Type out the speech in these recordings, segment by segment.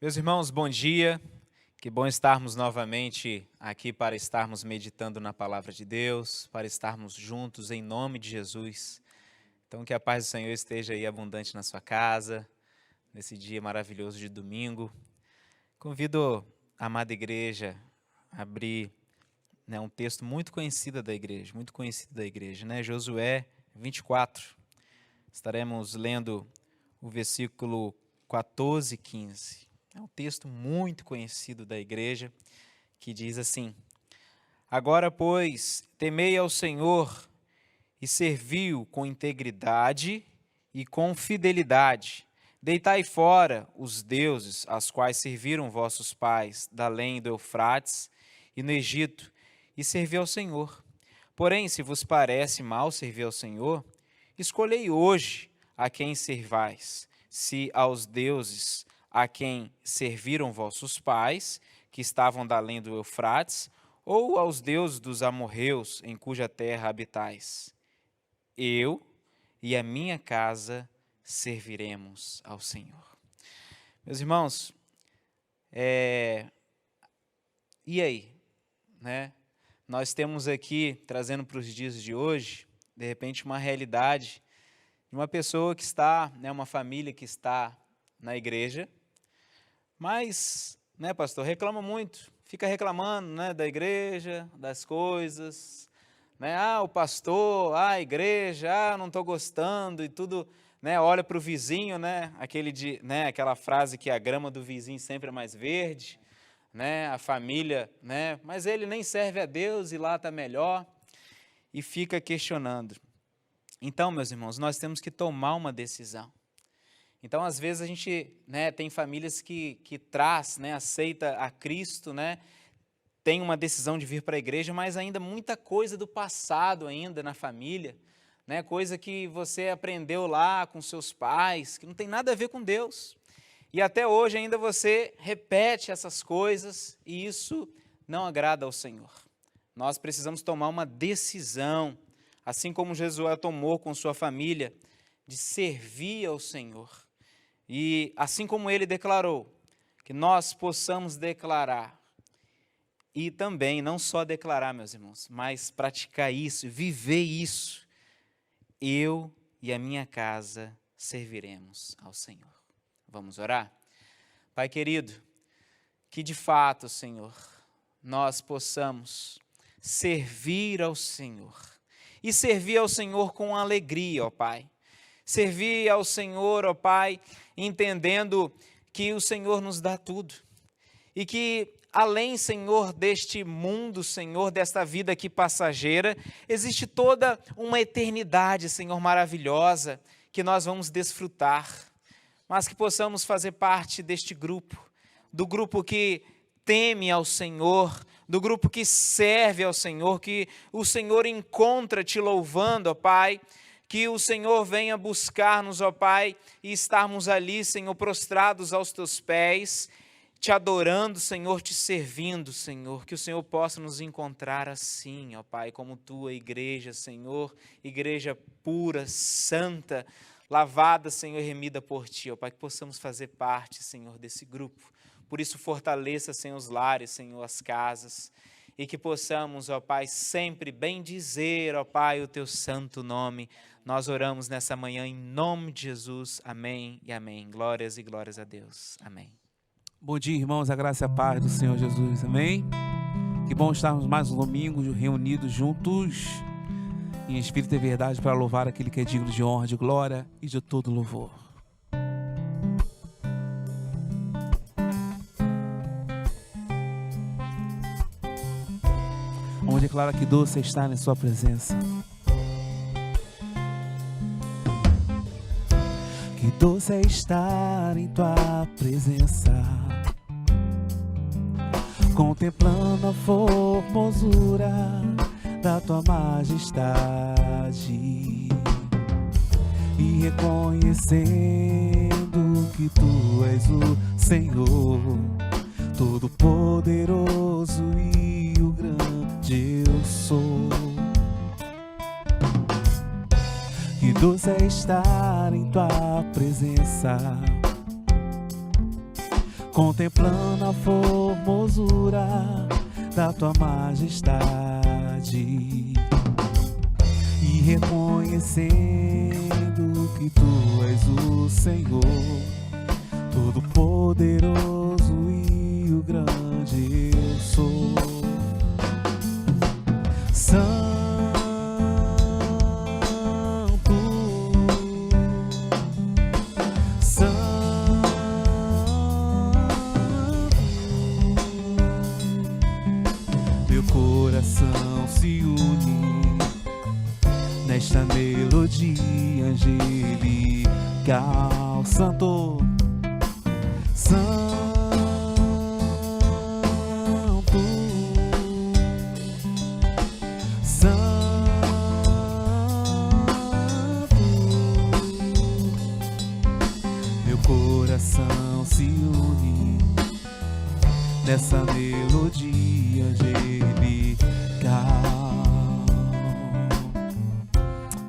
Meus irmãos, bom dia. Que bom estarmos novamente aqui para estarmos meditando na palavra de Deus, para estarmos juntos em nome de Jesus. Então, que a paz do Senhor esteja aí abundante na sua casa, nesse dia maravilhoso de domingo. Convido a amada igreja a abrir um texto muito conhecido da igreja, Josué 24. Estaremos lendo o versículo 14 e 15. É um texto muito conhecido da igreja, que diz assim: Agora, pois, temei ao Senhor e servi-o com integridade e com fidelidade. Deitai fora os deuses, aos quais serviram vossos pais, da além do Eufrates e no Egito, e servi ao Senhor. Porém, se vos parece mal servir ao Senhor, escolhei hoje a quem servais, se aos deuses a quem serviram vossos pais, que estavam da além do Eufrates, ou aos deuses dos amorreus, em cuja terra habitais. Eu e a minha casa serviremos ao Senhor. Meus irmãos, e aí? Nós temos aqui, trazendo para os dias de hoje, de repente uma realidade de uma pessoa que está, uma família que está na igreja, mas, pastor, reclama muito, fica reclamando, da igreja, das coisas, o pastor, a igreja, não estou gostando e tudo, olha para o vizinho, aquela frase que a grama do vizinho sempre é mais verde, a família, mas ele nem serve a Deus e lá está melhor, e fica questionando. Então, meus irmãos, nós temos que tomar uma decisão. Então, às vezes, a gente tem famílias que aceita a Cristo, tem uma decisão de vir para a igreja, mas ainda muita coisa do passado ainda na família, coisa que você aprendeu lá com seus pais, que não tem nada a ver com Deus. E até hoje ainda você repete essas coisas e isso não agrada ao Senhor. Nós precisamos tomar uma decisão, assim como Josué tomou com sua família, de servir ao Senhor. E assim como ele declarou, que nós possamos declarar, e também não só declarar, meus irmãos, mas praticar isso, viver isso. Eu e a minha casa serviremos ao Senhor. Vamos orar? Pai querido, que de fato, Senhor, nós possamos servir ao Senhor. E servir ao Senhor com alegria, ó Pai. Servir ao Senhor, ó Pai, entendendo que o Senhor nos dá tudo. E que além, Senhor, deste mundo, Senhor, desta vida aqui passageira, existe toda uma eternidade, Senhor, maravilhosa, que nós vamos desfrutar. Mas que possamos fazer parte deste grupo, do grupo que teme ao Senhor, do grupo que serve ao Senhor, que o Senhor encontra te louvando, ó Pai, que o Senhor venha buscar-nos, ó Pai, e estarmos ali, Senhor, prostrados aos teus pés, te adorando, Senhor, te servindo, Senhor, que o Senhor possa nos encontrar assim, ó Pai, como tua igreja, Senhor, igreja pura, santa, lavada, Senhor, remida por ti, ó Pai, que possamos fazer parte, Senhor, desse grupo. Por isso, fortaleça, Senhor, os lares, Senhor, as casas, e que possamos, ó Pai, sempre bendizer, ó Pai, o teu santo nome. Nós oramos nessa manhã em nome de Jesus. Amém e amém. Glórias e glórias a Deus. Amém. Bom dia, irmãos, a graça e a paz do Senhor Jesus. Amém? Que bom estarmos mais um domingo reunidos juntos, em espírito e verdade, para louvar aquele que é digno de honra, de glória e de todo louvor. Vamos declarar que doce é estar em sua presença. Que doce é estar em tua presença, contemplando a formosura da tua majestade e reconhecendo que tu és o Senhor Todo-Poderoso e o grande eu sou. Que doce é estar em tua presença, contemplando a formosura da tua majestade e reconhecendo que tu és o Senhor, Todo-Poderoso e o grande eu sou. Santo, meu coração se une nesta melodia angelical. Santo, Santo, coração se une nessa melodia angelical.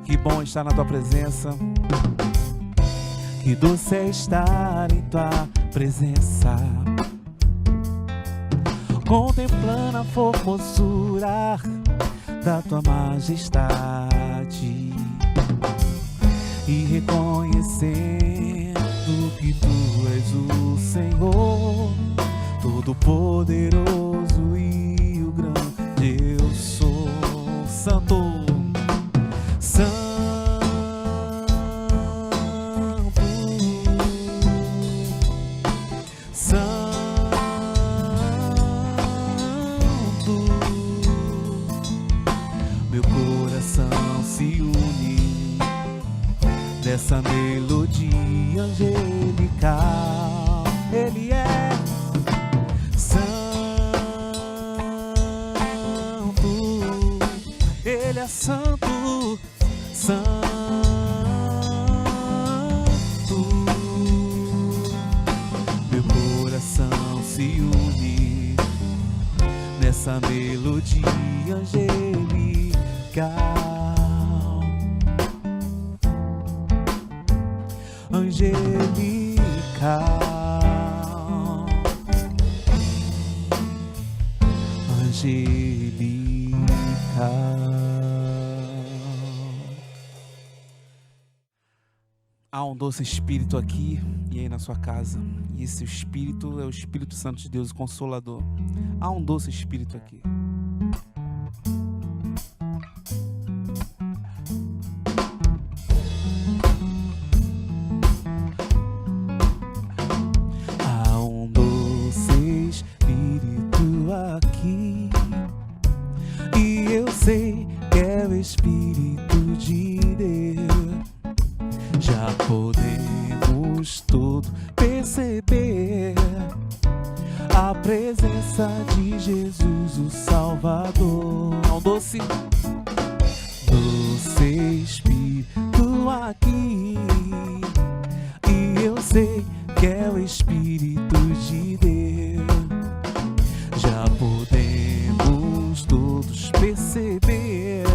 Que bom estar na tua presença, que doce é estar em tua presença, contemplando a formosura da tua majestade e reconhecendo que tu és o Senhor, Todo-Poderoso e o grande eu sou. Santo, Santo, Santo, meu coração se une nessa melodia angelical. Ele é santo, ele é santo, santo. Meu coração se une nessa melodia angelical. Angelical, angelical. Há um doce Espírito aqui e aí na sua casa, e esse Espírito é o Espírito Santo de Deus, o Consolador. Há um doce Espírito aqui. Sei que é o Espírito de Deus. Já podemos todos perceber a presença de Jesus, o Salvador. Ao doce, doce Espírito aqui. E eu sei que é o Espírito de Deus. Já podemos todos perceber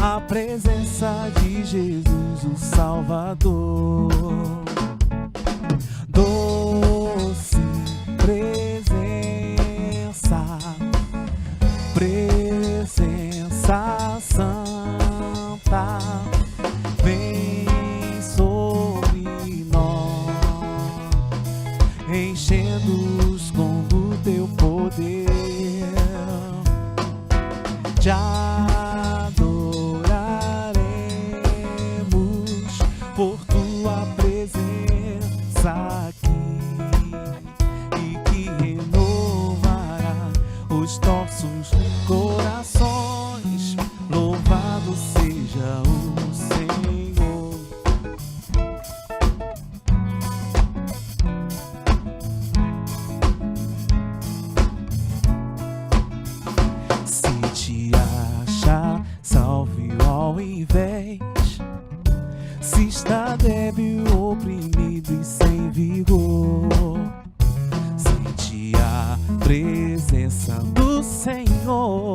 a presença de Jesus, o Salvador. Doce presença, presença santa, vem sobre nós, enchendo-os com do teu poder. Te adoraremos por tua presença aqui, e que renovará os nossos corações. Louvado seja o Senhor. Se te achar, salve ao invés. Se está débil, oprimido e sem vigor, sente a presença do Senhor,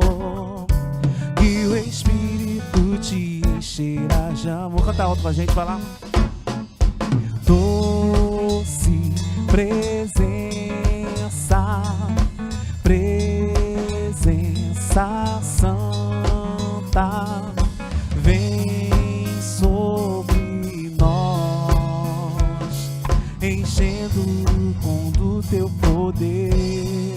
que o Espírito te encherá de amor. Canta alto com a gente, vai lá. Doce presença, som do teu poder.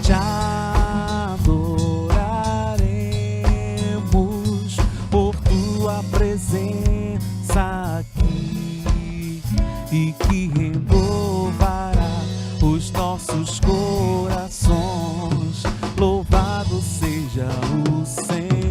Te adoraremos por tua presença aqui, e que renovará os nossos corações. Louvado seja o Senhor.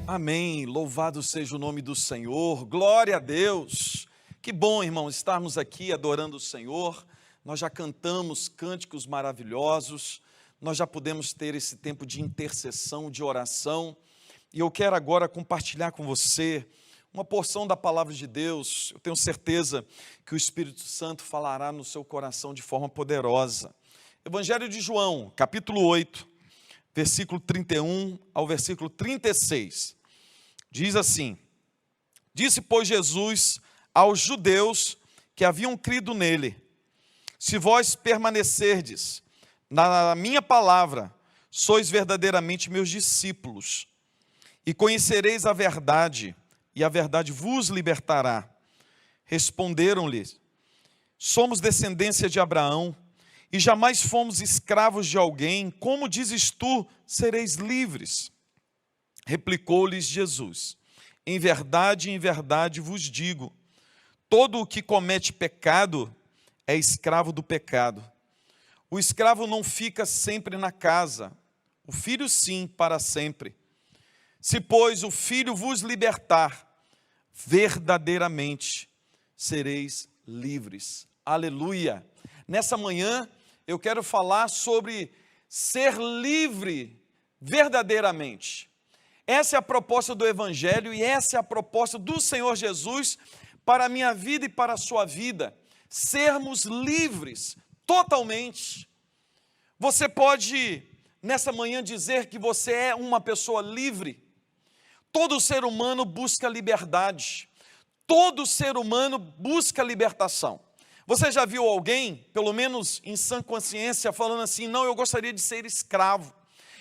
Amém, louvado seja o nome do Senhor, glória a Deus. Que bom, irmão, estarmos aqui adorando o Senhor. Nós já cantamos cânticos maravilhosos, nós já podemos ter esse tempo de intercessão, de oração, e eu quero agora compartilhar com você uma porção da palavra de Deus. Eu tenho certeza que o Espírito Santo falará no seu coração de forma poderosa. Evangelho de João, capítulo 8, versículo 31 ao versículo 36. Diz assim: disse, pois, Jesus aos judeus que haviam crido nele: se vós permanecerdes na minha palavra, sois verdadeiramente meus discípulos, e conhecereis a verdade, e a verdade vos libertará. Responderam-lhe: somos descendência de Abraão, e jamais fomos escravos de alguém. Como dizes tu, sereis livres? Replicou-lhes Jesus: em verdade vos digo, todo o que comete pecado é escravo do pecado. O escravo não fica sempre na casa, o filho sim, para sempre. Se, pois, o filho vos libertar, verdadeiramente sereis livres. Aleluia! Nessa manhã eu quero falar sobre ser livre verdadeiramente. Essa é a proposta do Evangelho e essa é a proposta do Senhor Jesus para a minha vida e para a sua vida. Sermos livres totalmente. Você pode, nessa manhã, dizer que você é uma pessoa livre? Todo ser humano busca liberdade. Todo ser humano busca libertação. Você já viu alguém, pelo menos em sã consciência, falando assim: não, eu gostaria de ser escravo,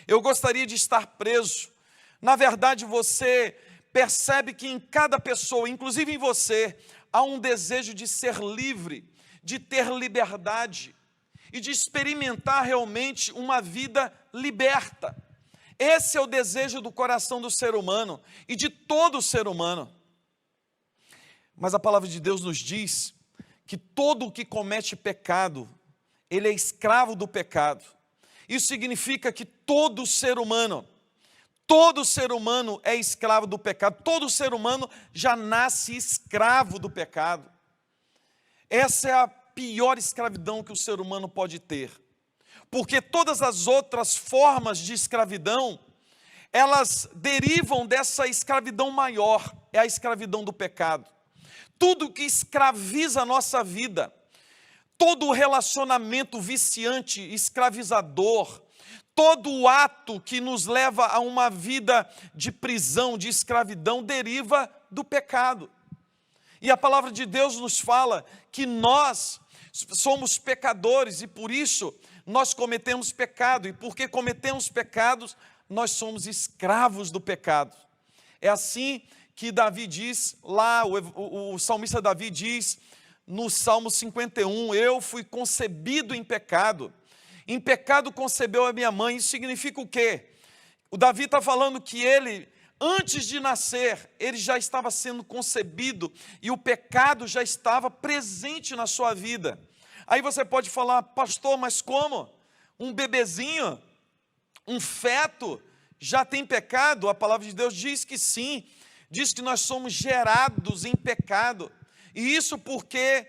eu gostaria de estar preso? Na verdade, você percebe que em cada pessoa, inclusive em você, há um desejo de ser livre, de ter liberdade e de experimentar realmente uma vida liberta. Esse é o desejo do coração do ser humano e de todo ser humano. Mas a palavra de Deus nos diz que todo o que comete pecado, ele é escravo do pecado. Isso significa que todo ser humano é escravo do pecado. Todo ser humano já nasce escravo do pecado. Essa é a pior escravidão que o ser humano pode ter. Porque todas as outras formas de escravidão, elas derivam dessa escravidão maior, é a escravidão do pecado. Tudo que escraviza a nossa vida, todo relacionamento viciante, escravizador, todo o ato que nos leva a uma vida de prisão, de escravidão, deriva do pecado. E a palavra de Deus nos fala que nós somos pecadores e por isso nós cometemos pecado. E porque cometemos pecados, nós somos escravos do pecado. É assim que Davi diz lá, o salmista Davi diz no Salmo 51, eu fui concebido em pecado concebeu a minha mãe. Isso significa o quê? O Davi está falando que ele, antes de nascer, ele já estava sendo concebido e o pecado já estava presente na sua vida. Aí você pode falar: pastor, mas como? Um bebezinho, um feto já tem pecado? A palavra de Deus diz que sim, diz que nós somos gerados em pecado, e isso porque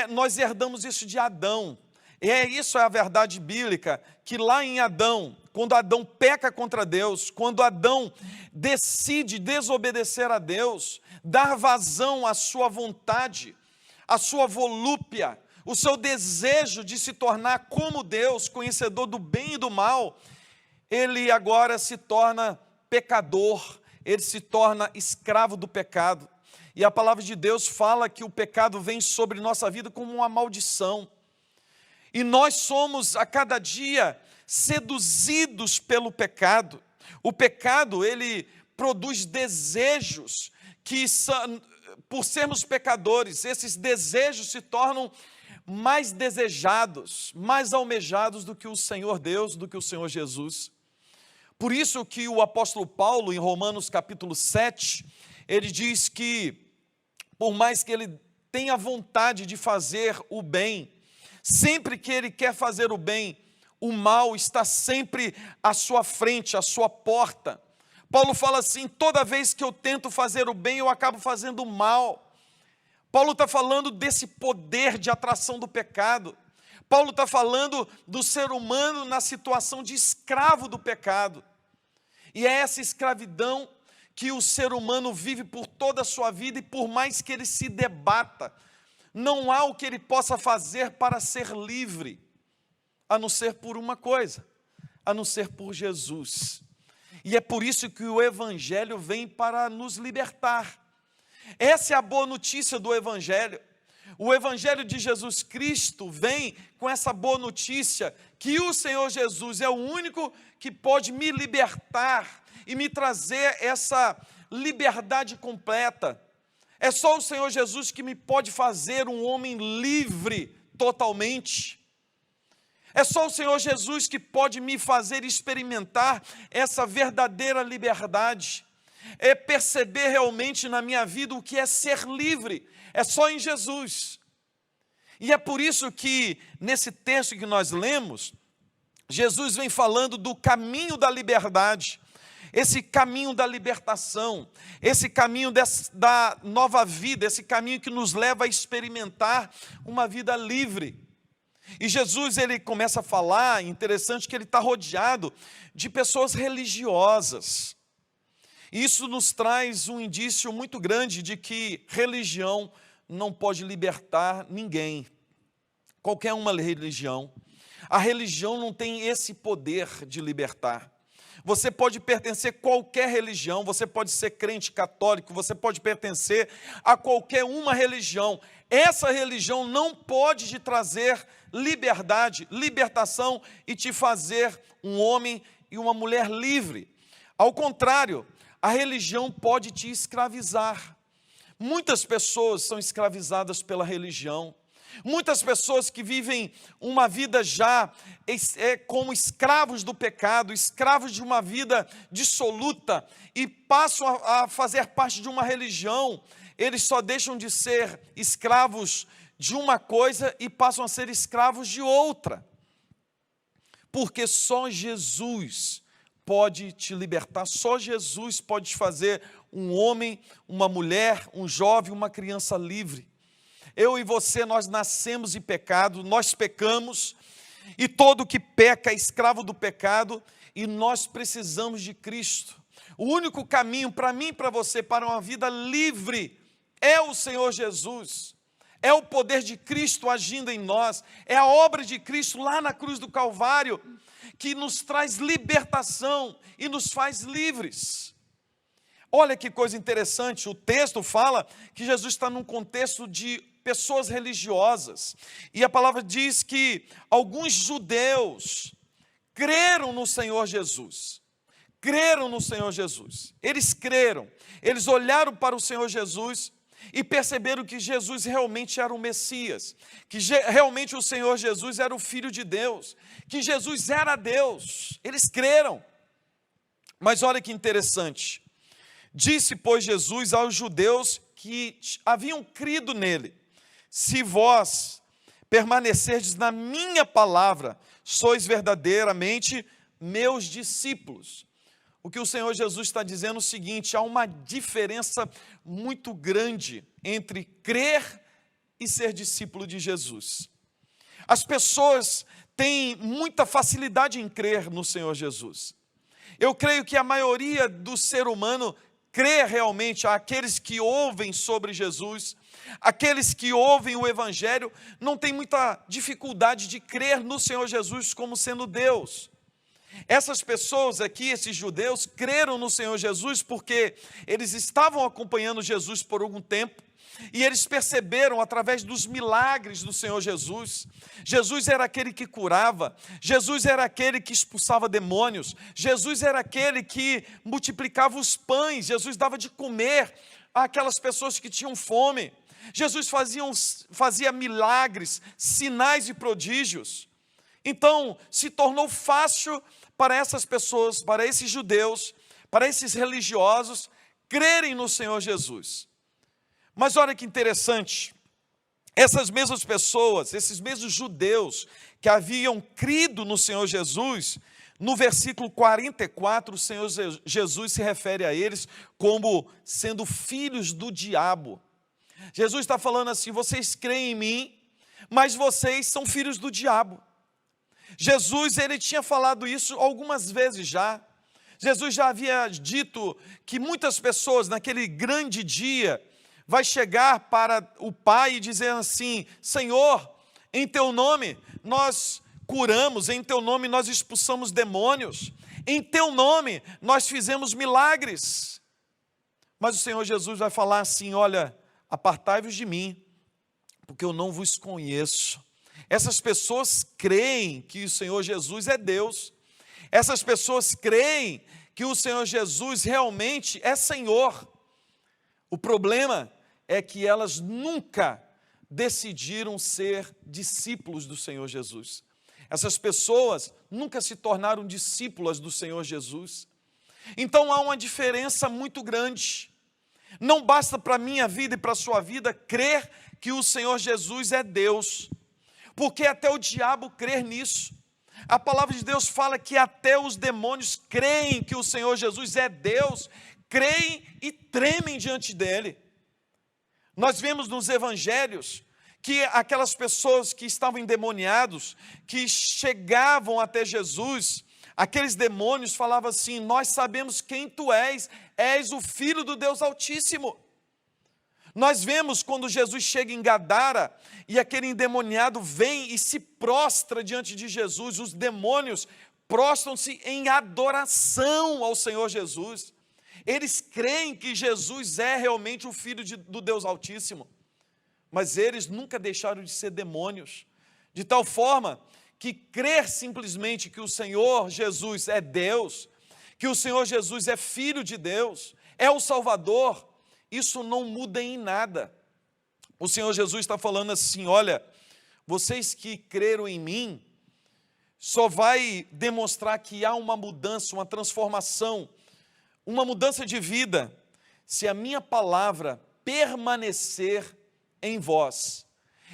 nós herdamos isso de Adão. Isso é a verdade bíblica, que lá em Adão, quando Adão peca contra Deus, quando Adão decide desobedecer a Deus, dar vazão à sua vontade, à sua volúpia, o seu desejo de se tornar como Deus, conhecedor do bem e do mal, ele agora se torna pecador, ele se torna escravo do pecado. E a palavra de Deus fala que o pecado vem sobre nossa vida como uma maldição. E nós somos a cada dia seduzidos pelo pecado. O pecado, ele produz desejos que são, por sermos pecadores, esses desejos se tornam mais desejados, mais almejados do que o Senhor Deus, do que o Senhor Jesus. Por isso que o apóstolo Paulo, em Romanos capítulo 7, ele diz que, por mais que ele tenha vontade de fazer o bem, sempre que ele quer fazer o bem, o mal está sempre à sua frente, à sua porta. Paulo fala assim: toda vez que eu tento fazer o bem, eu acabo fazendo o mal. Paulo está falando desse poder de atração do pecado. Paulo está falando do ser humano na situação de escravo do pecado. E é essa escravidão que o ser humano vive por toda a sua vida, e por mais que ele se debata, não há o que ele possa fazer para ser livre, a não ser por uma coisa, a não ser por Jesus. E é por isso que o Evangelho vem para nos libertar. Essa é a boa notícia do Evangelho. O Evangelho de Jesus Cristo vem com essa boa notícia, que o Senhor Jesus é o único que pode me libertar e me trazer essa liberdade completa. É só o Senhor Jesus que me pode fazer um homem livre totalmente. É só o Senhor Jesus que pode me fazer experimentar essa verdadeira liberdade. É perceber realmente na minha vida o que é ser livre. É só em Jesus. E é por isso que, nesse texto que nós lemos, Jesus vem falando do caminho da liberdade, esse caminho da libertação, esse caminho da nova vida, esse caminho que nos leva a experimentar uma vida livre. E Jesus, ele começa a falar, interessante que ele está rodeado de pessoas religiosas. Isso nos traz um indício muito grande de que religião não pode libertar ninguém. Qualquer uma religião. A religião não tem esse poder de libertar. Você pode pertencer a qualquer religião, você pode ser crente católico, você pode pertencer a qualquer uma religião. Essa religião não pode te trazer liberdade, libertação e te fazer um homem e uma mulher livre. Ao contrário, a religião pode te escravizar. Muitas pessoas são escravizadas pela religião. Muitas pessoas que vivem uma vida já como escravos do pecado, escravos de uma vida dissoluta, e passam a fazer parte de uma religião. Eles só deixam de ser escravos de uma coisa e passam a ser escravos de outra. Porque só Jesus pode te libertar, só Jesus pode te fazer um homem, uma mulher, um jovem, uma criança livre. Eu e você, nós nascemos em pecado, nós pecamos, e todo que peca é escravo do pecado, e nós precisamos de Cristo. O único caminho para mim e para você, para uma vida livre, é o Senhor Jesus. É o poder de Cristo agindo em nós, é a obra de Cristo lá na cruz do Calvário, que nos traz libertação e nos faz livres. Olha que coisa interessante, o texto fala que Jesus está num contexto de pessoas religiosas, e a palavra diz que alguns judeus creram no Senhor Jesus, eles creram, eles olharam para o Senhor Jesus e perceberam que Jesus realmente era o Messias, que realmente o Senhor Jesus era o Filho de Deus, que Jesus era Deus, eles creram. Mas olha que interessante, disse, pois, Jesus aos judeus que haviam crido nele: se vós permanecerdes na minha palavra, sois verdadeiramente meus discípulos. O que o Senhor Jesus está dizendo é o seguinte: há uma diferença muito grande entre crer e ser discípulo de Jesus. As pessoas têm muita facilidade em crer no Senhor Jesus. Eu creio que a maioria do ser humano crê realmente, aqueles que ouvem sobre Jesus, aqueles que ouvem o Evangelho, não tem muita dificuldade de crer no Senhor Jesus como sendo Deus. Essas pessoas aqui, esses judeus, creram no Senhor Jesus porque eles estavam acompanhando Jesus por algum tempo, e eles perceberam através dos milagres do Senhor Jesus. Jesus era aquele que curava, Jesus era aquele que expulsava demônios, Jesus era aquele que multiplicava os pães, Jesus dava de comer àquelas pessoas que tinham fome. Jesus fazia milagres, sinais e prodígios. Então, se tornou fácil para essas pessoas, para esses judeus, para esses religiosos, crerem no Senhor Jesus. Mas olha que interessante, essas mesmas pessoas, esses mesmos judeus que haviam crido no Senhor Jesus, no versículo 44, o Senhor Jesus se refere a eles como sendo filhos do diabo. Jesus está falando assim: vocês creem em mim, mas vocês são filhos do diabo. Jesus, ele tinha falado isso algumas vezes já. Jesus já havia dito que muitas pessoas naquele grande dia vai chegar para o Pai e dizer assim: Senhor, em teu nome nós curamos, em teu nome nós expulsamos demônios, em teu nome nós fizemos milagres. Mas o Senhor Jesus vai falar assim: olha, apartai-vos de mim, porque eu não vos conheço. Essas pessoas creem que o Senhor Jesus é Deus. Essas pessoas creem que o Senhor Jesus realmente é Senhor. O problema é que elas nunca decidiram ser discípulos do Senhor Jesus. Essas pessoas nunca se tornaram discípulas do Senhor Jesus. Então há uma diferença muito grande. Não basta para a minha vida e para a sua vida crer que o Senhor Jesus é Deus, porque até o diabo crer nisso. A palavra de Deus fala que até os demônios creem que o Senhor Jesus é Deus, creem e tremem diante dele. Nós vemos nos evangelhos que aquelas pessoas que estavam endemoniados, que chegavam até Jesus, aqueles demônios falavam assim: nós sabemos quem tu és o Filho do Deus Altíssimo. Nós vemos quando Jesus chega em Gadara e aquele endemoniado vem e se prostra diante de Jesus, os demônios prostram-se em adoração ao Senhor Jesus. Eles creem que Jesus é realmente o Filho do Deus Altíssimo, mas eles nunca deixaram de ser demônios, de tal forma que crer simplesmente que o Senhor Jesus é Deus, que o Senhor Jesus é Filho de Deus, é o Salvador, isso não muda em nada. O Senhor Jesus está falando assim: olha, vocês que creram em mim, só vai demonstrar que há uma mudança, uma transformação, uma mudança de vida, se a minha palavra permanecer em vós.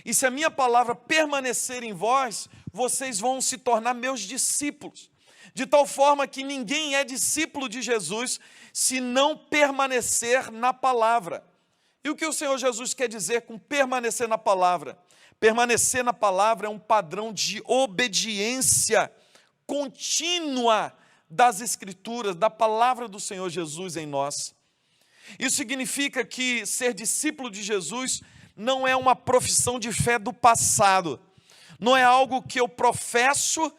E se a minha palavra permanecer em vós, vocês vão se tornar meus discípulos. De tal forma que ninguém é discípulo de Jesus se não permanecer na palavra. E o que o Senhor Jesus quer dizer com permanecer na palavra? Permanecer na palavra é um padrão de obediência contínua das Escrituras, da palavra do Senhor Jesus em nós. Isso significa que ser discípulo de Jesus não é uma profissão de fé do passado, não é algo que eu professo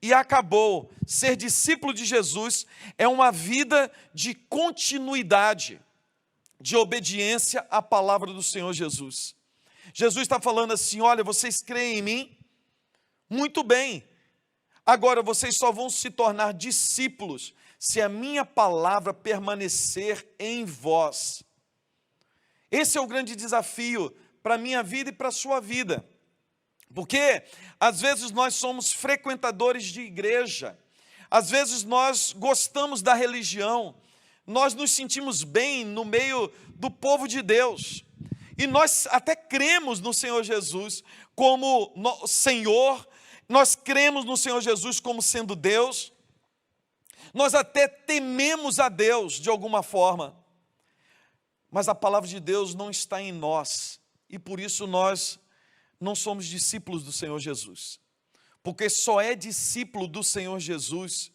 e acabou. Ser discípulo de Jesus é uma vida de continuidade, de obediência à palavra do Senhor Jesus. Jesus está falando assim: olha, vocês creem em mim? Muito bem. Agora vocês só vão se tornar discípulos se a minha palavra permanecer em vós. Esse é o grande desafio para a minha vida e para a sua vida. Porque às vezes nós somos frequentadores de igreja, às vezes nós gostamos da religião, nós nos sentimos bem no meio do povo de Deus, e nós até cremos no Senhor Jesus como Senhor, nós cremos no Senhor Jesus como sendo Deus, nós até tememos a Deus de alguma forma, mas a palavra de Deus não está em nós, e por isso nós não somos discípulos do Senhor Jesus, porque só é discípulo do Senhor Jesus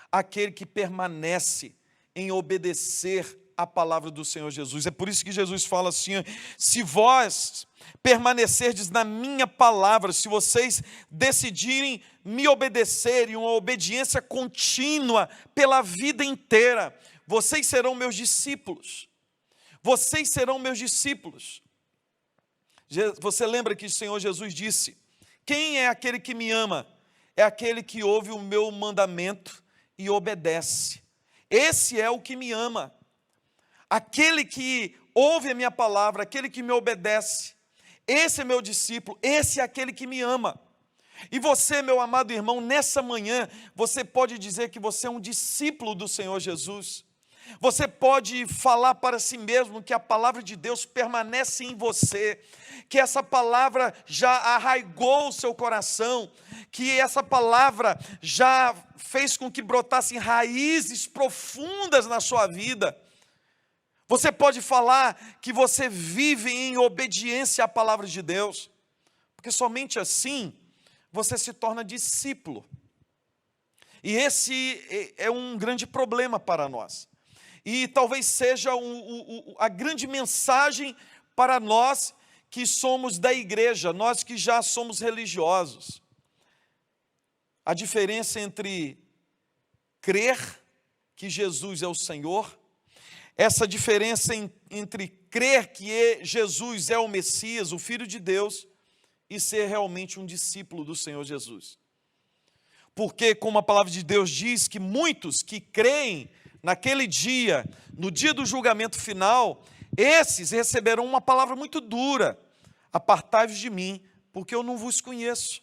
aquele que permanece em obedecer a palavra do Senhor Jesus. É por isso que Jesus fala assim: se vós permanecerdes na minha palavra, se vocês decidirem me obedecer, em uma obediência contínua pela vida inteira, vocês serão meus discípulos. Vocês serão meus discípulos. Você lembra que o Senhor Jesus disse: quem é aquele que me ama? É aquele que ouve o meu mandamento e obedece. Esse é o que me ama. Aquele que ouve a minha palavra, aquele que me obedece. Esse é meu discípulo, esse é aquele que me ama. E você, meu amado irmão, nessa manhã, você pode dizer que você é um discípulo do Senhor Jesus. Você pode falar para si mesmo que a palavra de Deus permanece em você, que essa palavra já arraigou o seu coração, que essa palavra já fez com que brotassem raízes profundas na sua vida. Você pode falar que você vive em obediência à palavra de Deus, porque somente assim você se torna discípulo. E esse é um grande problema para nós. E talvez seja a grande mensagem para nós que somos da igreja, nós que já somos religiosos. A diferença entre crer que Jesus é o Senhor, essa diferença entre crer que Jesus é o Messias, o Filho de Deus, e ser realmente um discípulo do Senhor Jesus. Porque, como a palavra de Deus diz, que muitos que creem naquele dia, no dia do julgamento final, esses receberão uma palavra muito dura: apartai-vos de mim, porque eu não vos conheço.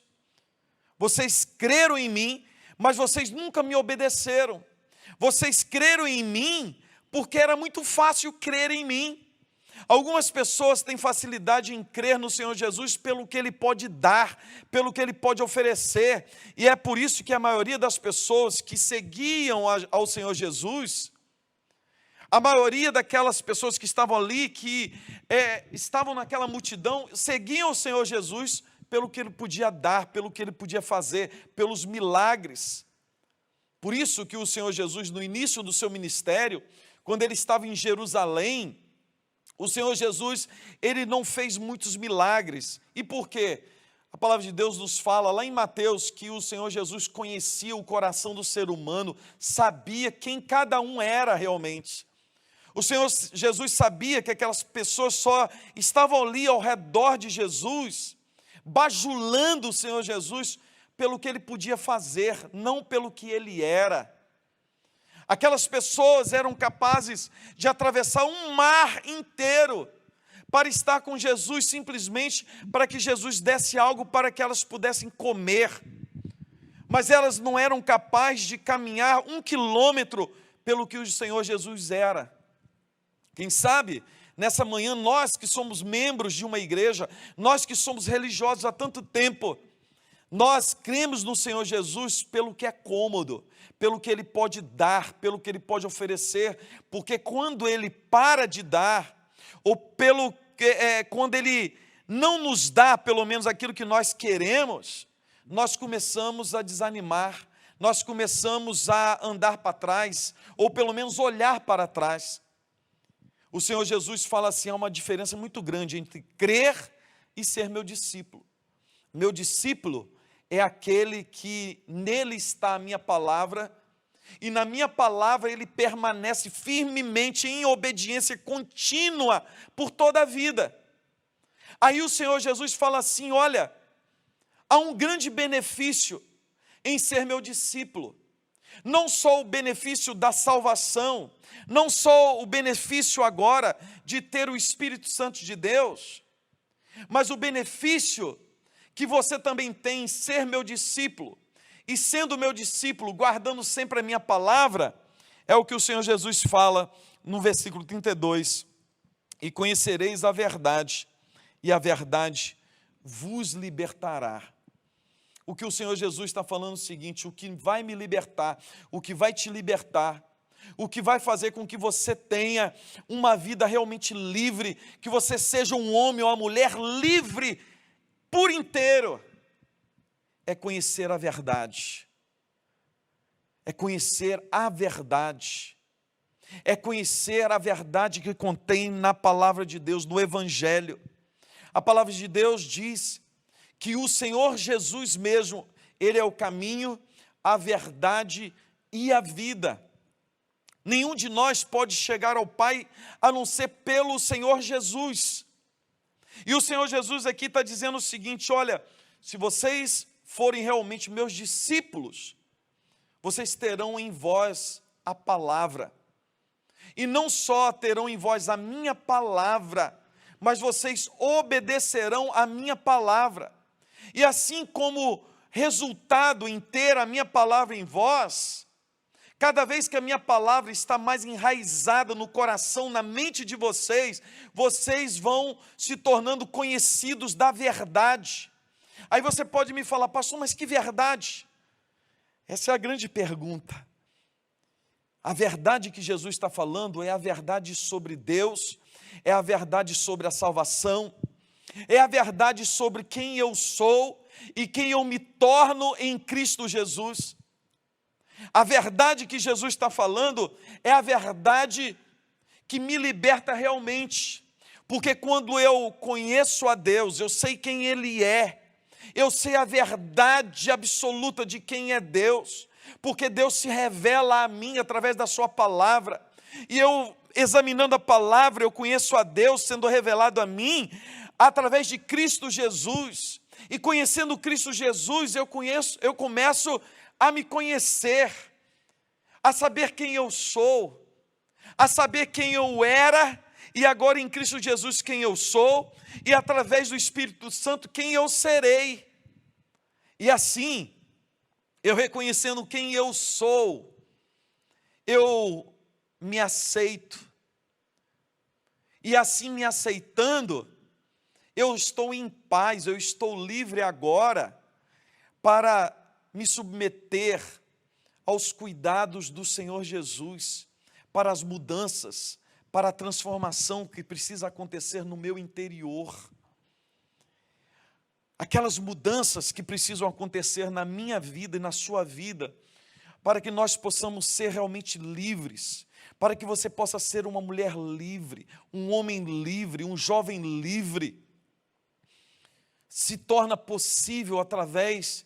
Vocês creram em mim, mas vocês nunca me obedeceram. Vocês creram em mim porque era muito fácil crer em mim. Algumas pessoas têm facilidade em crer no Senhor Jesus pelo que Ele pode dar, pelo que Ele pode oferecer, e é por isso que a maioria das pessoas que seguiam ao Senhor Jesus, a maioria daquelas pessoas que estavam ali, que estavam naquela multidão, seguiam o Senhor Jesus pelo que Ele podia dar, pelo que Ele podia fazer, pelos milagres. Por isso que o Senhor Jesus, no início do seu ministério, quando Ele estava em Jerusalém, o Senhor Jesus, Ele não fez muitos milagres. E por quê? A palavra de Deus nos fala lá em Mateus que o Senhor Jesus conhecia o coração do ser humano, sabia quem cada um era realmente. O Senhor Jesus sabia que aquelas pessoas só estavam ali ao redor de Jesus, bajulando o Senhor Jesus pelo que Ele podia fazer, não pelo que Ele era. Aquelas pessoas eram capazes de atravessar um mar inteiro para estar com Jesus, simplesmente para que Jesus desse algo para que elas pudessem comer. Mas elas não eram capazes de caminhar 1 quilômetro pelo que o Senhor Jesus era. Quem sabe, nessa manhã, nós que somos membros de uma igreja, nós que somos religiosos há tanto tempo, nós cremos no Senhor Jesus pelo que é cômodo, pelo que Ele pode dar, pelo que Ele pode oferecer, porque quando Ele para de dar, ou quando Ele não nos dá pelo menos aquilo que nós queremos, nós começamos a desanimar, nós começamos a andar para trás, ou pelo menos olhar para trás. O Senhor Jesus fala assim, há uma diferença muito grande entre crer e ser meu discípulo. Meu discípulo é aquele que nele está a minha palavra, e na minha palavra ele permanece firmemente em obediência contínua por toda a vida. Aí o Senhor Jesus fala assim, olha, há um grande benefício em ser meu discípulo. Não só o benefício da salvação, não só o benefício agora de ter o Espírito Santo de Deus, mas o benefício que você também tem em ser meu discípulo, e sendo meu discípulo, guardando sempre a minha palavra, é o que o Senhor Jesus fala no versículo 32, e conhecereis a verdade, e a verdade vos libertará. O que o Senhor Jesus está falando é o seguinte, o que vai me libertar, o que vai te libertar, o que vai fazer com que você tenha uma vida realmente livre, que você seja um homem ou uma mulher livre por inteiro, é conhecer a verdade. É conhecer a verdade. É conhecer a verdade que contém na palavra de Deus, no Evangelho. A palavra de Deus diz que o Senhor Jesus mesmo, Ele é o caminho, a verdade e a vida. Nenhum de nós pode chegar ao Pai a não ser pelo Senhor Jesus. E o Senhor Jesus aqui está dizendo o seguinte: olha, se vocês forem realmente meus discípulos, vocês terão em vós a palavra. E não só terão em vós a minha palavra, mas vocês obedecerão a minha palavra. E assim como resultado em ter a minha palavra em vós, cada vez que a minha palavra está mais enraizada no coração, na mente de vocês, vocês vão se tornando conhecidos da verdade. Aí você pode me falar: pastor, mas que verdade? Essa é a grande pergunta. A verdade que Jesus está falando é a verdade sobre Deus, é a verdade sobre a salvação, é a verdade sobre quem eu sou e quem eu me torno em Cristo Jesus. A verdade que Jesus está falando é a verdade que me liberta realmente, porque quando eu conheço a Deus, eu sei quem Ele é, eu sei a verdade absoluta de quem é Deus, porque Deus se revela a mim através da sua palavra, e eu, examinando a palavra, eu conheço a Deus sendo revelado a mim através de Cristo Jesus, e conhecendo Cristo Jesus, eu começo a me conhecer, a saber quem eu sou, a saber quem eu era, e agora em Cristo Jesus quem eu sou, e através do Espírito Santo quem eu serei. E assim, eu reconhecendo quem eu sou, eu me aceito. E assim me aceitando, eu estou em paz, eu estou livre agora para me submeter aos cuidados do Senhor Jesus, para as mudanças, para a transformação que precisa acontecer no meu interior. Aquelas mudanças que precisam acontecer na minha vida e na sua vida, para que nós possamos ser realmente livres, para que você possa ser uma mulher livre, um homem livre, um jovem livre. Se torna possível através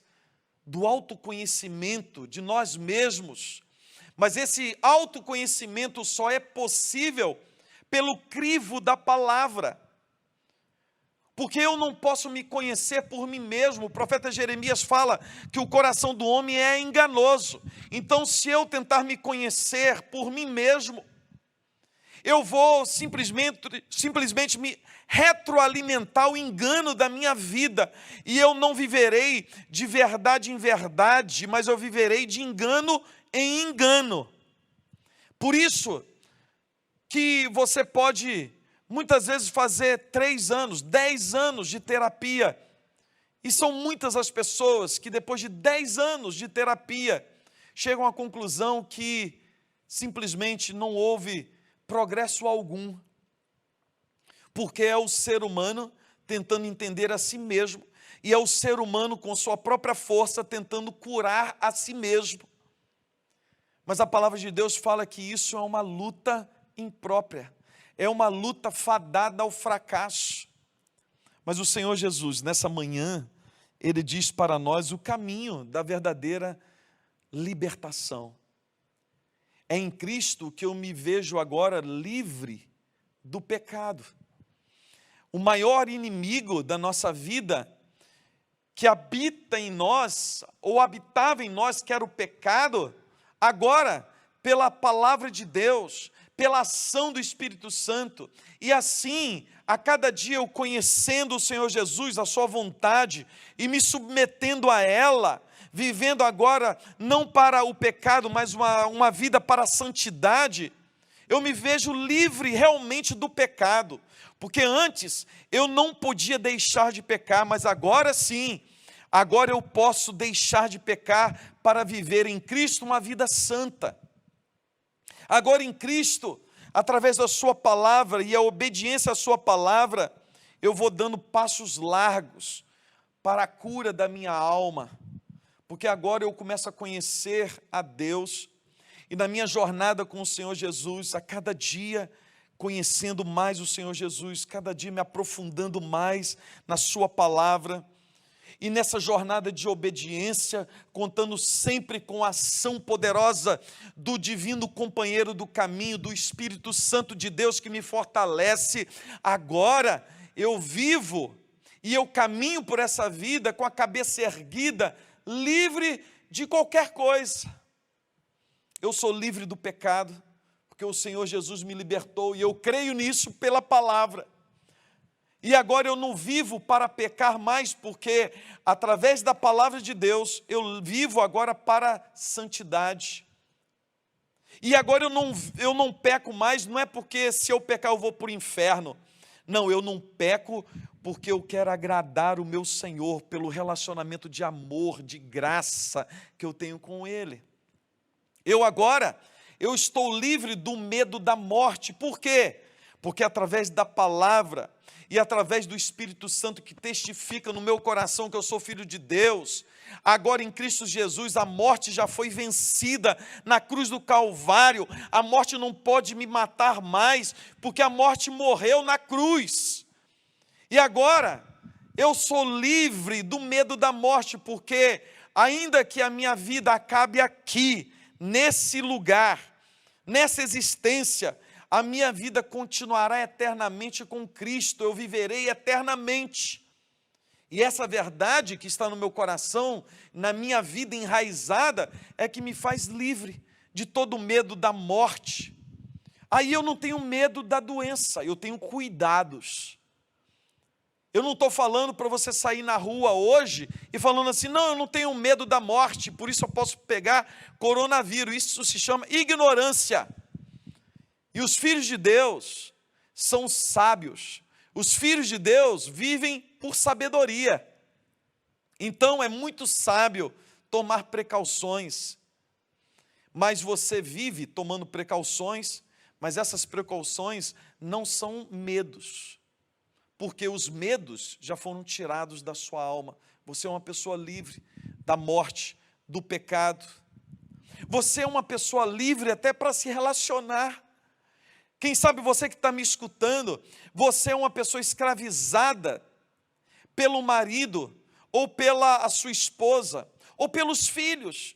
do autoconhecimento de nós mesmos, mas esse autoconhecimento só é possível pelo crivo da palavra, porque eu não posso me conhecer por mim mesmo. O profeta Jeremias fala que o coração do homem é enganoso, então se eu tentar me conhecer por mim mesmo, eu vou simplesmente me retroalimentar o engano da minha vida, e eu não viverei de verdade em verdade, mas eu viverei de engano em engano. Por isso que você pode muitas vezes fazer 3 anos, 10 anos de terapia, e são muitas as pessoas que depois de 10 anos de terapia chegam à conclusão que simplesmente não houve progresso algum, porque é o ser humano tentando entender a si mesmo, e é o ser humano com sua própria força tentando curar a si mesmo. Mas a palavra de Deus fala que isso é uma luta imprópria, é uma luta fadada ao fracasso. Mas o Senhor Jesus, nessa manhã, Ele diz para nós o caminho da verdadeira libertação. É em Cristo que eu me vejo agora livre do pecado. O maior inimigo da nossa vida, que habita em nós, ou habitava em nós, que era o pecado, agora, pela palavra de Deus, pela ação do Espírito Santo, e assim, a cada dia eu conhecendo o Senhor Jesus, a sua vontade, e me submetendo a ela, vivendo agora não para o pecado, mas uma vida para a santidade, eu me vejo livre realmente do pecado, porque antes eu não podia deixar de pecar, mas agora sim, agora eu posso deixar de pecar para viver em Cristo uma vida santa. Agora em Cristo, através da sua palavra e a obediência à sua palavra, eu vou dando passos largos para a cura da minha alma, porque agora eu começo a conhecer a Deus, e na minha jornada com o Senhor Jesus, a cada dia conhecendo mais o Senhor Jesus, cada dia me aprofundando mais na sua palavra, e nessa jornada de obediência, contando sempre com a ação poderosa do divino companheiro do caminho, do Espírito Santo de Deus que me fortalece, agora eu vivo e eu caminho por essa vida com a cabeça erguida, livre de qualquer coisa. Eu sou livre do pecado, porque o Senhor Jesus me libertou e eu creio nisso pela palavra. E agora eu não vivo para pecar mais, porque através da palavra de Deus, eu vivo agora para santidade. E agora eu não peco mais, não é porque se eu pecar eu vou para o inferno. Não, eu não peco porque eu quero agradar o meu Senhor pelo relacionamento de amor, de graça que eu tenho com Ele. Eu estou livre do medo da morte. Por quê? Porque através da palavra e através do Espírito Santo que testifica no meu coração que eu sou filho de Deus, agora em Cristo Jesus a morte já foi vencida na cruz do Calvário. A morte não pode me matar mais, porque a morte morreu na cruz. E agora eu sou livre do medo da morte, porque ainda que a minha vida acabe aqui, nesse lugar, nessa existência, a minha vida continuará eternamente com Cristo, eu viverei eternamente. E essa verdade que está no meu coração, na minha vida enraizada, é que me faz livre de todo medo da morte. Aí eu não tenho medo da doença, eu tenho cuidados. Eu não estou falando para você sair na rua hoje e falando assim, não, eu não tenho medo da morte, por isso eu posso pegar coronavírus. Isso se chama ignorância. E os filhos de Deus são sábios. Os filhos de Deus vivem por sabedoria. Então é muito sábio tomar precauções. Mas você vive tomando precauções, mas essas precauções não são medos. Porque os medos já foram tirados da sua alma. Você é uma pessoa livre da morte, do pecado. Você é uma pessoa livre até para se relacionar. Quem sabe você que está me escutando, você é uma pessoa escravizada pelo marido, ou pela sua esposa, ou pelos filhos.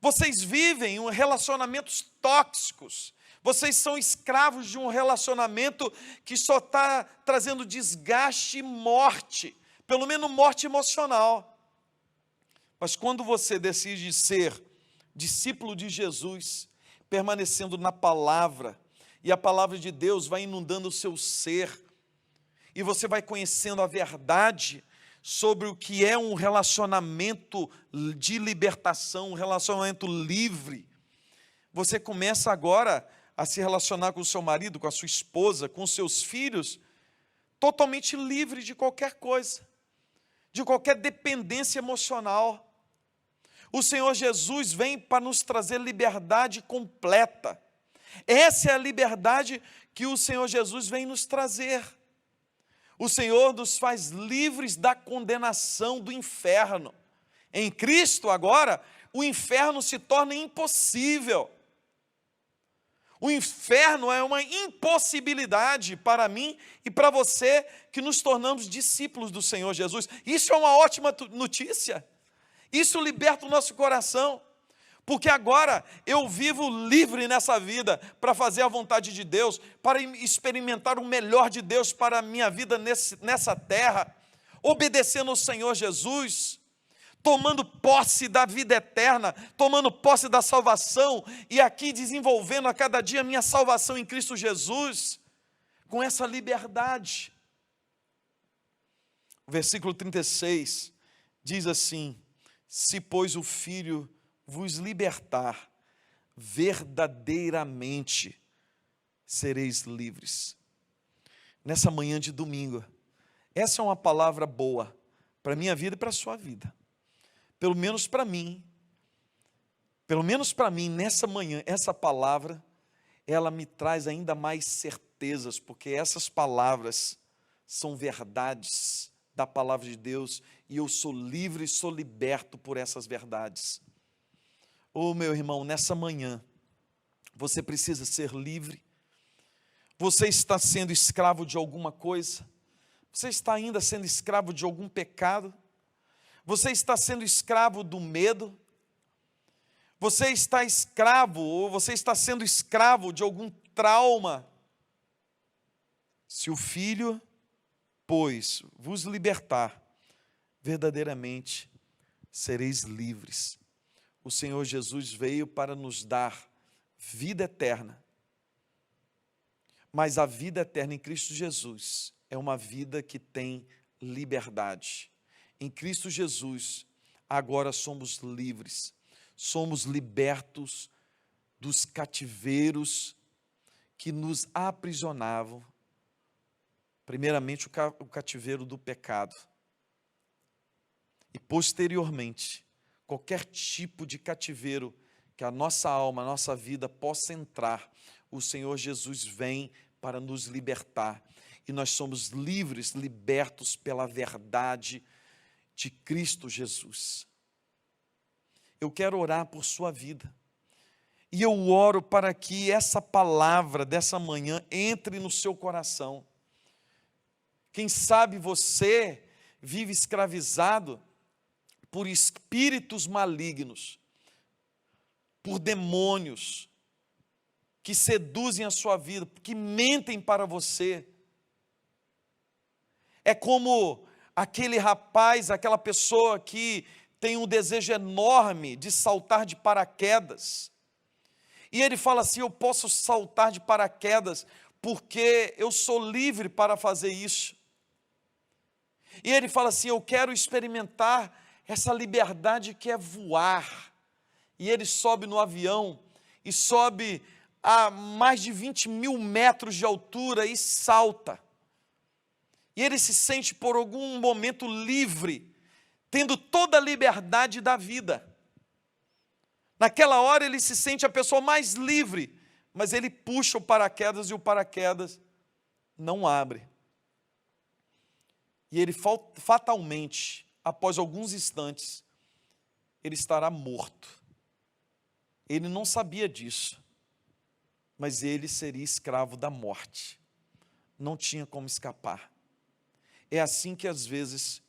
Vocês vivem relacionamentos tóxicos. Vocês são escravos de um relacionamento que só está trazendo desgaste e morte, pelo menos morte emocional. Mas quando você decide ser discípulo de Jesus, permanecendo na palavra, e a palavra de Deus vai inundando o seu ser, e você vai conhecendo a verdade sobre o que é um relacionamento de libertação, um relacionamento livre. Você começa agora a se relacionar com o seu marido, com a sua esposa, com os seus filhos, totalmente livre de qualquer coisa, de qualquer dependência emocional. O Senhor Jesus vem para nos trazer liberdade completa. Essa é a liberdade que o Senhor Jesus vem nos trazer. O Senhor nos faz livres da condenação do inferno. Em Cristo agora, o inferno se torna impossível. O inferno é uma impossibilidade para mim e para você que nos tornamos discípulos do Senhor Jesus. Isso é uma ótima notícia. Isso liberta o nosso coração. Porque agora eu vivo livre nessa vida para fazer a vontade de Deus, para experimentar o melhor de Deus para a minha vida nessa terra, obedecendo ao Senhor Jesus, tomando posse da vida eterna, tomando posse da salvação, e aqui desenvolvendo a cada dia a minha salvação em Cristo Jesus, com essa liberdade. O versículo 36 diz assim: se pois o Filho vos libertar, verdadeiramente sereis livres. Nessa manhã de domingo, essa é uma palavra boa para a minha vida e para a sua vida. Pelo menos para mim, nessa manhã, essa palavra, ela me traz ainda mais certezas, porque essas palavras são verdades da palavra de Deus, e eu sou livre e sou liberto por essas verdades. Oh, meu irmão, nessa manhã, você precisa ser livre. Você está sendo escravo de alguma coisa? Você está ainda sendo escravo de algum pecado? Você está sendo escravo do medo? Você está escravo, ou você está sendo escravo de algum trauma? Se o Filho pois, vos libertar, verdadeiramente sereis livres. O Senhor Jesus veio para nos dar vida eterna. Mas a vida eterna em Cristo Jesus é uma vida que tem liberdade. Em Cristo Jesus, agora somos livres, somos libertos dos cativeiros que nos aprisionavam. Primeiramente, o cativeiro do pecado. E posteriormente, qualquer tipo de cativeiro que a nossa alma, a nossa vida possa entrar, o Senhor Jesus vem para nos libertar. E nós somos livres, libertos pela verdade de Cristo Jesus. Eu quero orar por sua vida. E eu oro para que essa palavra dessa manhã entre no seu coração. Quem sabe você vive escravizado por espíritos malignos, por demônios que seduzem a sua vida, que mentem para você. É como aquele rapaz, aquela pessoa que tem um desejo enorme de saltar de paraquedas. E ele fala assim: eu posso saltar de paraquedas porque eu sou livre para fazer isso. E ele fala assim: eu quero experimentar essa liberdade que é voar. E ele sobe no avião e sobe a mais de 20 mil metros de altura e salta. E ele se sente por algum momento livre, tendo toda a liberdade da vida. Naquela hora ele se sente a pessoa mais livre, mas ele puxa o paraquedas e o paraquedas não abre. E ele fatalmente, após alguns instantes, ele estará morto. Ele não sabia disso, mas ele seria escravo da morte. Não tinha como escapar. É assim que às vezes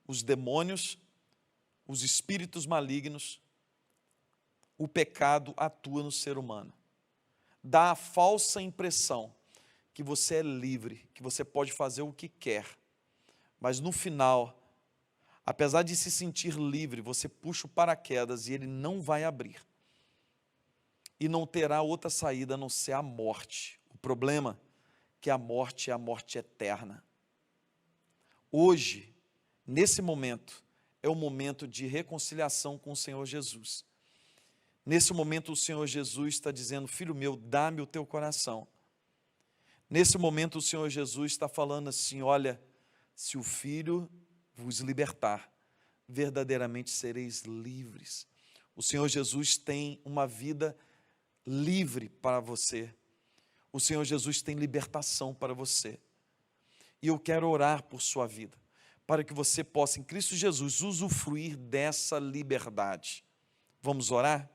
os demônios, os espíritos malignos, o pecado atua no ser humano. Dá a falsa impressão que você é livre, que você pode fazer o que quer. Mas no final, apesar de se sentir livre, você puxa o paraquedas e ele não vai abrir. E não terá outra saída a não ser a morte. O problema é que a morte é a morte eterna. Hoje, nesse momento, é o momento de reconciliação com o Senhor Jesus. Nesse momento o Senhor Jesus está dizendo: filho meu, dá-me o teu coração. Nesse momento o Senhor Jesus está falando assim: olha, se o Filho vos libertar, verdadeiramente sereis livres. O Senhor Jesus tem uma vida livre para você. O Senhor Jesus tem libertação para você. E eu quero orar por sua vida, para que você possa, em Cristo Jesus, usufruir dessa liberdade. Vamos orar?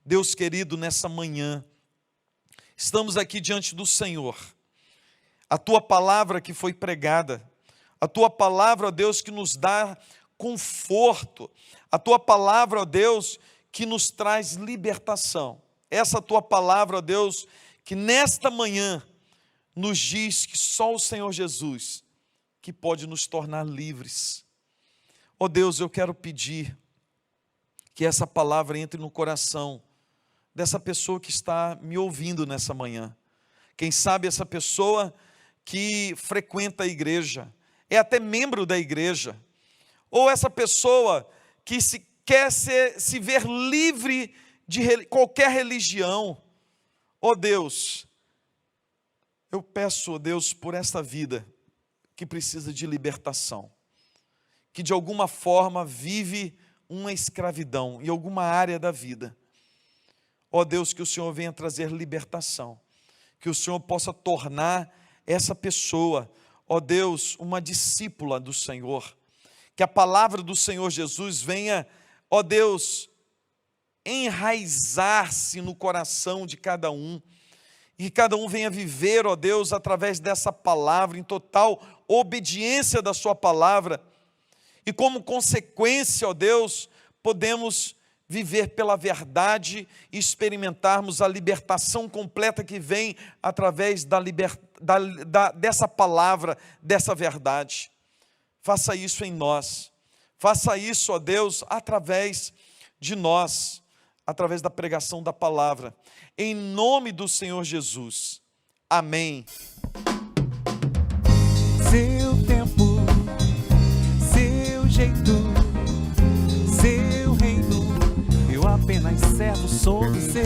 Deus querido, nessa manhã, estamos aqui diante do Senhor. A Tua palavra que foi pregada, a Tua palavra, ó Deus, que nos dá conforto, a Tua palavra, ó Deus, que nos traz libertação. Essa Tua palavra, ó Deus, que nesta manhã nos diz que só o Senhor Jesus que pode nos tornar livres. Ó Deus, eu quero pedir que essa palavra entre no coração dessa pessoa que está me ouvindo nessa manhã. Quem sabe essa pessoa que frequenta a igreja, é até membro da igreja, ou essa pessoa que quer se ver livre de qualquer religião. Ó Deus, eu peço, ó Deus, por esta vida que precisa de libertação, que de alguma forma vive uma escravidão em alguma área da vida. Ó Deus, que o Senhor venha trazer libertação, que o Senhor possa tornar essa pessoa, ó Deus, uma discípula do Senhor, que a palavra do Senhor Jesus venha, ó Deus, enraizar-se no coração de cada um, e que cada um venha viver, ó Deus, através dessa palavra, em total obediência da sua palavra, e como consequência, ó Deus, podemos viver pela verdade e experimentarmos a libertação completa que vem através dessa palavra, dessa verdade. Faça isso em nós. Faça isso, ó Deus, através de nós, através da pregação da palavra. Em nome do Senhor Jesus. Amém. Seu tempo, seu jeito, seu reino, eu apenas servo sou do seu